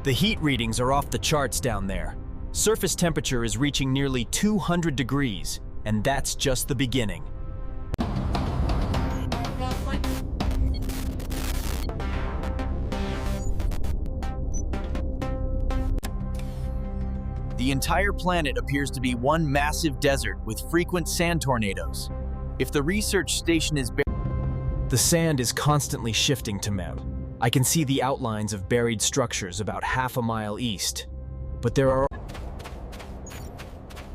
The heat readings are off the charts down there. Surface temperature is reaching nearly 200 degrees, and that's just the beginning. The entire planet appears to be one massive desert with frequent sand tornadoes. If the research station is the sand is constantly shifting to mount. I can see the outlines of buried structures about half a mile east. But there are...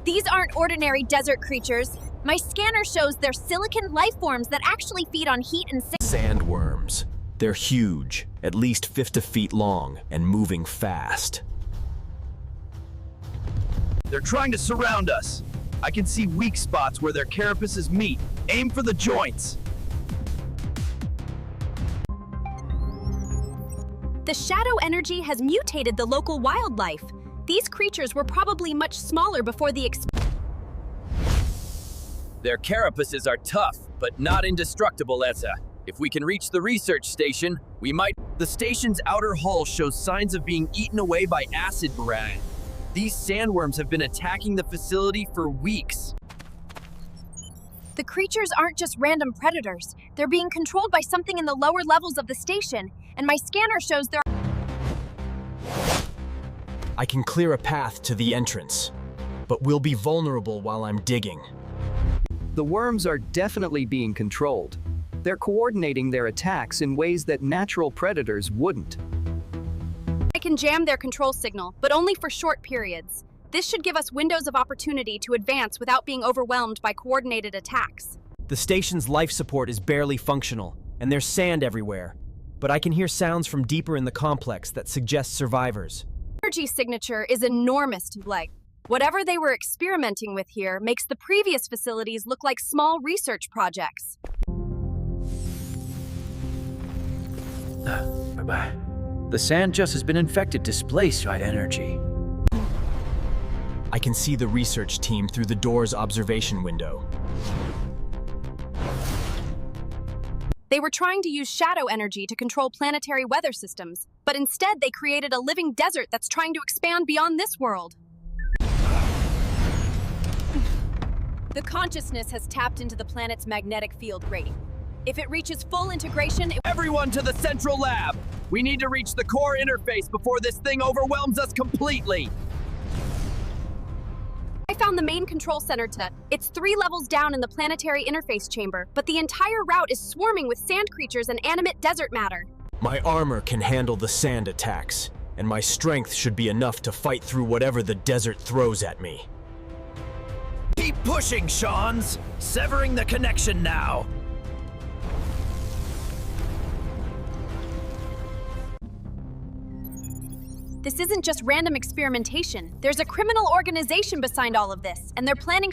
These aren't ordinary desert creatures. My scanner shows they're silicon life forms that actually feed on heat and sandworms. They're huge, at least 50 feet long, and moving fast. They're trying to surround us. I can see weak spots where their carapaces meet. Aim for the joints. The shadow energy has mutated the local wildlife. These creatures were probably much smaller before the Their carapaces are tough, but not indestructible, Essa. If we can reach the research station, we might... The station's outer hull shows signs of being eaten away by acid mirage. These sandworms have been attacking the facility for weeks. The creatures aren't just random predators. They're being controlled by something in the lower levels of the station, and my scanner shows they're... I can clear a path to the entrance, but we'll be vulnerable while I'm digging. The worms are definitely being controlled. They're coordinating their attacks in ways that natural predators wouldn't. I can jam their control signal, but only for short periods. This should give us windows of opportunity to advance without being overwhelmed by coordinated attacks. The station's life support is barely functional, and there's sand everywhere. But I can hear sounds from deeper in the complex that suggest survivors. Energy signature is enormous to Blake. Whatever they were experimenting with here makes the previous facilities look like small research projects. Bye-bye. The sand just has been infected, displaced by energy. I can see the research team through the door's observation window. They were trying to use shadow energy to control planetary weather systems, but instead they created a living desert that's trying to expand beyond this world. The consciousness has tapped into the planet's magnetic field rating. If it reaches full integration, Everyone to the central lab! We need to reach the core interface before this thing overwhelms us completely! I found the main control center. It's 3 levels down in the planetary interface chamber, but the entire route is swarming with sand creatures and animate desert matter. My armor can handle the sand attacks, and my strength should be enough to fight through whatever the desert throws at me. Keep pushing, Shawns! Severing the connection now! This isn't just random experimentation. There's a criminal organization behind all of this, and they're planning